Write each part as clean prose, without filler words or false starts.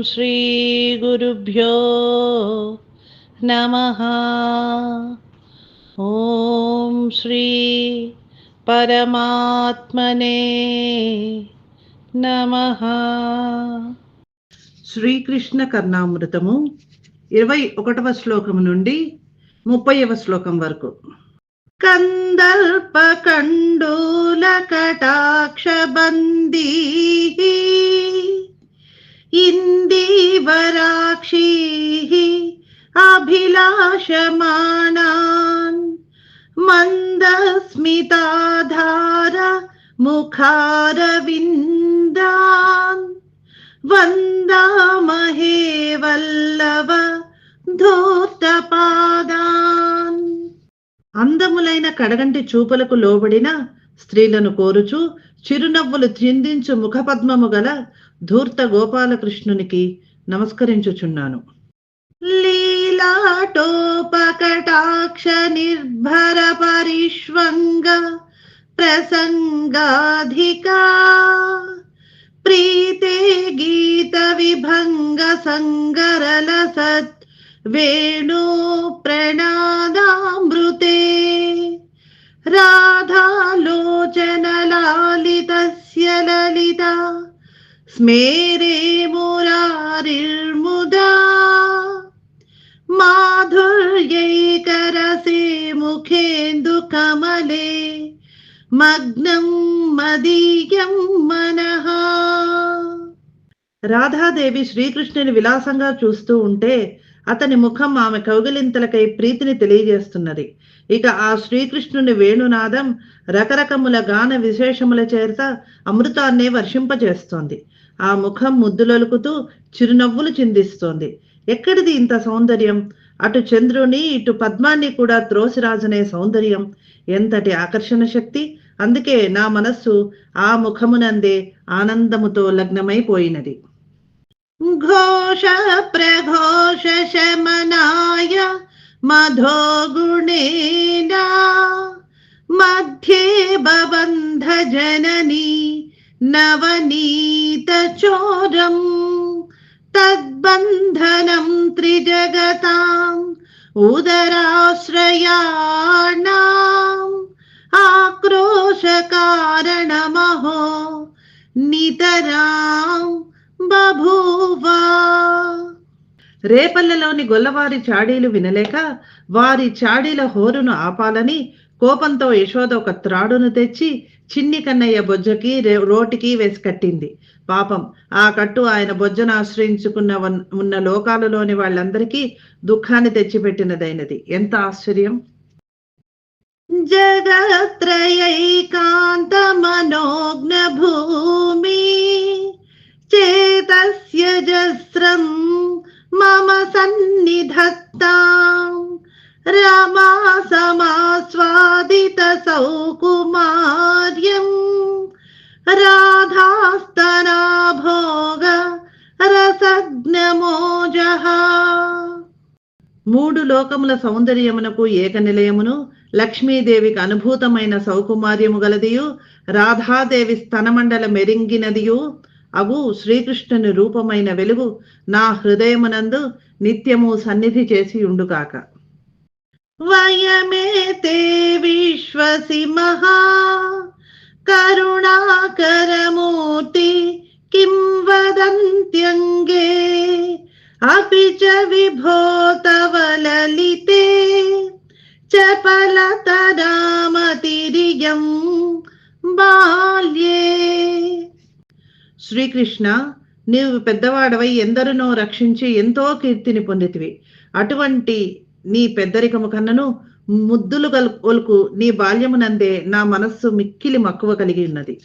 శ్రీ గురుభ్యో నమః. ఓం శ్రీ పరమాత్మనే నమః. శ్రీకృష్ణ కర్ణామృతము 21వ శ్లోకం నుండి 30వ శ్లోకం వరకు. కందల్ప కండూల కటాక్ష బందీ ఇందీవరాక్షీ అభిలాషమానాన్ మందస్మితాధార ముఖారవిందాన్ వందామహే వల్లవ ధూర్తపాదాన్. అందములైన కడగంటి చూపులకు లోబడిన స్త్రీలను కోరుచు చిరునవ్వులు చిందించు ముఖపద్మము గల ధూర్త గోపాలకృష్ణునికి నమస్కరించుచున్నాను. లీలాటోపకటాక్ష నిర్భర పరిష్వంగ ప్రసంగాధికా ప్రీతే గీత విభంగ సంగరల సత్ వేణు ప్రణాదామృతే రాధాలోచన లాలితస్య లలిత స్మేరే మురారిర్ముదా మాధుర్యైకరసే ముఖేందు కమలే మగ్నం మదీయం మనః. రాధాదేవి శ్రీకృష్ణుని విలాసంగా చూస్తూ ఉంటే అతని ముఖం ఆమె కౌగిలింతలకై ప్రీతిని తెలియజేస్తున్నది. ఇక ఆ శ్రీకృష్ణుని వేణునాదం రకరకముల గాన విశేషముల చేత అమృతాన్నే వర్షింపజేస్తోంది. ఆ ముఖం ముద్దులొలుకుతూ చిరునవ్వులు చిందిస్తోంది. ఎక్కడిది ఇంత సౌందర్యం? అటు చంద్రుని ఇటు పద్మాన్ని కూడా త్రోసిరాజనే సౌందర్యం. ఎంతటి ఆకర్షణ శక్తి! అందుకే నా మనస్సు ఆ ముఖమునందే ఆనందముతో లగ్నమైపోయినది. ఘోష ప్రఘోష శమనాయ మధో గుణేన మధ్యే బబంధ జననీ నవనీత చోరం తద్బంధనం త్రిజగతాం ఉదరాశ్రయాణాం ఆక్రోశ కారణమహో నితరాం బభూవా. రేపల్లెలోని గొల్లవారి చాడీలు వినలేక వారి చాడీల హోరును ఆపాలని కోపంతో యశోద ఒక త్రాడును తెచ్చి చిన్ని కన్నయ్య బొజ్జకి రోటికి వేసి కట్టింది. పాపం ఆ కట్టు ఆయన బొజ్జను ఆశ్రయించుకున్న ఉన్న లోకాలలోని వాళ్ళందరికీ దుఃఖాన్ని తెచ్చిపెట్టినదైనది. ఎంత ఆశ్చర్యం! జగత్రయైకాంత మనోజ్ఞ భూమి చేతస్య జస్రం మమ సన్నిధత్తాం రమా సమాస్వాదిత సౌకుమార్యం రాధాస్తనా భోగ రసజ్ఞమోజః. మూడు లోకముల సౌందర్యమునకు ఏక నిలయమును లక్ష్మీదేవికి అనుభూతమైన సౌకుమార్యము గలదియు రాధాదేవి స్తనమండల మెరింగినదియు అగు శ్రీకృష్ణుని రూపమైన వెలుగు నా హృదయమునందు నిత్యము సన్నిధి చేసి ఉండుగాక. వయమేతే విశ్వసిమః కరుణాకరమూర్తి కిం వదంత్యంగే అపి చ విభో తవ లలితే చపలతరామతిరియం బాల్యే. శ్రీకృష్ణ, నీవు పెద్దవాడవై ఎందరినో రక్షించి ఎంతో కీర్తిని పొందితివి. అటువంటి నీ పెద్దరికము కన్నను ముద్దులు ఒలుకు నీ బాల్యమునందే నా మనస్సు మిక్కిలి మక్కువ కలిగి ఉన్నది.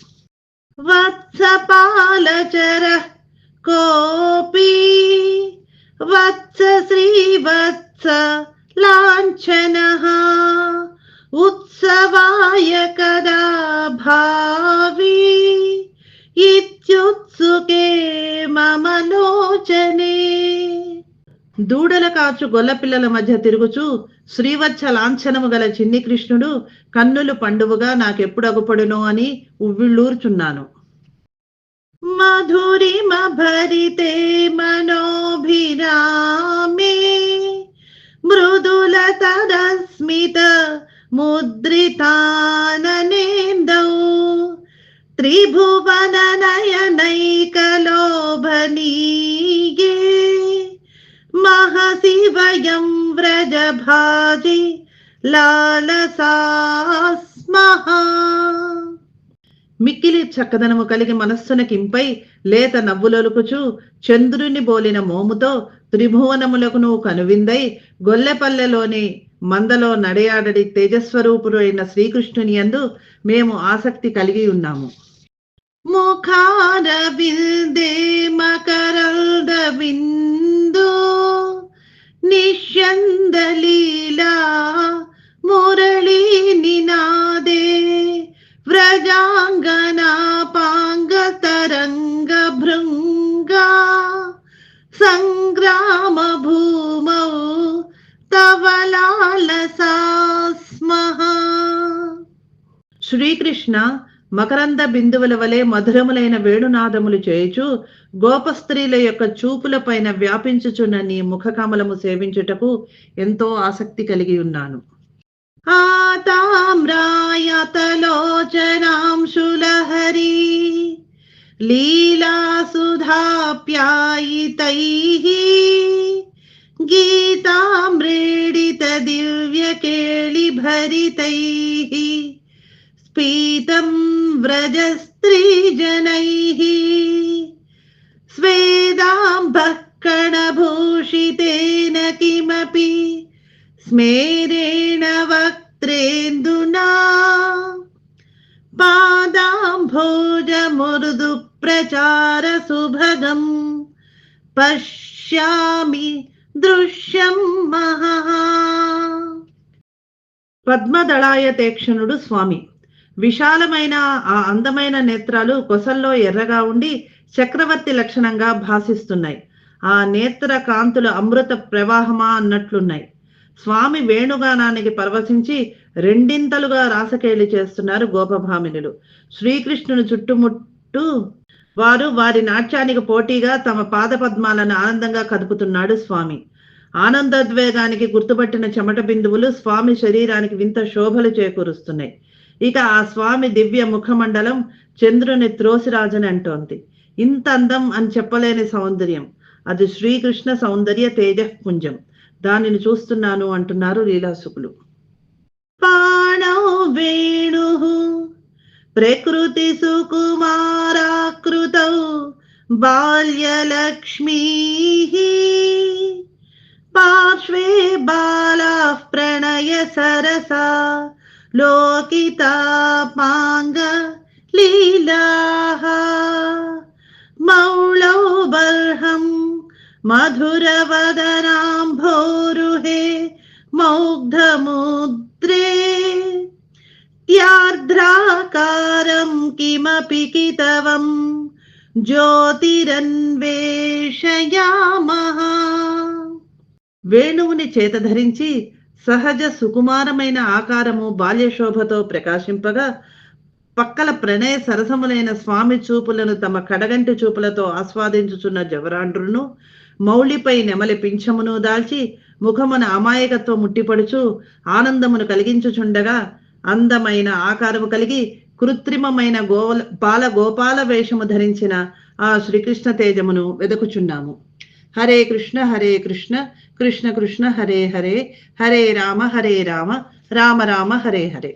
వత్సపాలచర కోపి వత్స శ్రీవత్స లాంఛనః ఉత్సవాయ కదా భావి ఇత్యుత్సుకే మమ లోచనే. దూడల కాచు గొల్లపిల్లల మధ్య తిరుగుచూ శ్రీవత్స లాంఛనము గల చిన్ని కృష్ణుడు కన్నులు పండువుగా నాకెప్పుడు అగుపడునో అని ఉవ్విళ్ళూర్చున్నాను. మధురిమ భరితే మనోజ్ఞ వయం వ్రజభాజి లాలసాస్మః. మిక్కిలి చక్కదనము కలిగి మనస్సునకింపై లేత నవ్వులొలుకుచు చంద్రుని బోలిన మోముతో త్రిభువనములకు కనువిందై గొల్లెపల్లెలోని మందలో నడయాడడి తేజస్వరూపుడైన శ్రీకృష్ణుని యందు మేము ఆసక్తి కలిగి ఉన్నాము. ముఖార విందే మకరంద బిందు నిష్యందలీలా మురళీ నినాదే వ్రజాంగనా పాంగతరంగ భృంగా సంగ్రామ భూమౌ తవ లాలసాస్మః. శ్రీకృష్ణ మకరంద బిందువుల వలె మధురములైన వేణునాదములు చేయుచు గోపస్త్రీల యొక్క చూపుల పైన వ్యాపించుచున్న నీ ముఖకమలము సేవించుటకు ఎంతో ఆసక్తి కలిగి ఉన్నాను. ఆతామ్రాయతలోచనాంశులహరి లీలాసుధాప్యాయితైః గీతామృడిత దివ్యకేళిభరితైః స్ఫీతం వ్రజస్త్రీజనైః స్వేదాంబః కణభూషితేన కిమపి స్మేరేణ వక్త్రేందునా పాదాంభోజముర్దు ప్రచార సుభగం పశ్యామి దృశ్యం మహః. పద్మదళాయతేక్షణుడు స్వామి. విశాలమైన ఆ అందమైన నేత్రాలు కొసల్లో ఎర్రగా ఉండి చక్రవర్తి లక్షణంగా భాసిస్తున్నాయి. ఆ నేత్ర కాంతులు అమృత ప్రవాహమా అన్నట్లున్నాయి. స్వామి వేణుగానానికి పరవశించి రెండింతలుగా రాసకేళి చేస్తున్నారు గోపభామినులు. శ్రీకృష్ణుని చుట్టుముట్టు వారు వారి నాట్యానికి పోటీగా తమ పాద పద్మాలను ఆనందంగా కదుపుతున్నాడు స్వామి. ఆనందోద్వేగానికి గుర్తుపట్టిన చెమట బిందువులు స్వామి శరీరానికి వింత శోభలు చేకూరుస్తున్నాయి. ఇక ఆ స్వామి దివ్య ముఖమండలం చంద్రుని త్రోసిరాజని అంటోంది. ఇంత అందం అని చెప్పలేని సౌందర్యం. అది శ్రీకృష్ణ సౌందర్య తేజపుంజం. దానిని చూస్తున్నాను అంటున్నారు లీలాసుకులు. పాణౌ వేణు ప్రకృతి సుకుమారాకృతౌ బాల్యలక్ష్మీ పార్శ్వే బాలాః ప్రణయ సరసా లోకితాపాంగ లీలాః మౌళౌ బర్హం మధురవదనాంభోరుహే మౌగ్ధముద్రే త్యార్ద్రాకారం కిమపి కితవం జ్యోతిరన్వేషయామః. వేణువుని చేత ధరించి సహజ సుకుమారమైన ఆకారము బాల్యశోభతో ప్రకాశింపగా పక్కల ప్రణయ సరసములైన స్వామి చూపులను తమ కడగంటి చూపులతో ఆస్వాదించుచున్న జవరాండ్రును మౌళిపై నెమలి పింఛమును దాల్చి ముఖమున అమాయకత్వం ముట్టిపడుచు ఆనందమును కలిగించుచుండగా అందమైన ఆకారము కలిగి కృత్రిమమైన బాల గోపాల వేషము ధరించిన ఆ శ్రీకృష్ణ తేజమును వెదకుచున్నాము. హరే కృష్ణ కృష్ణ కృష్ణ హరే హరే, హరే రామ రామ రామ హరే హరే.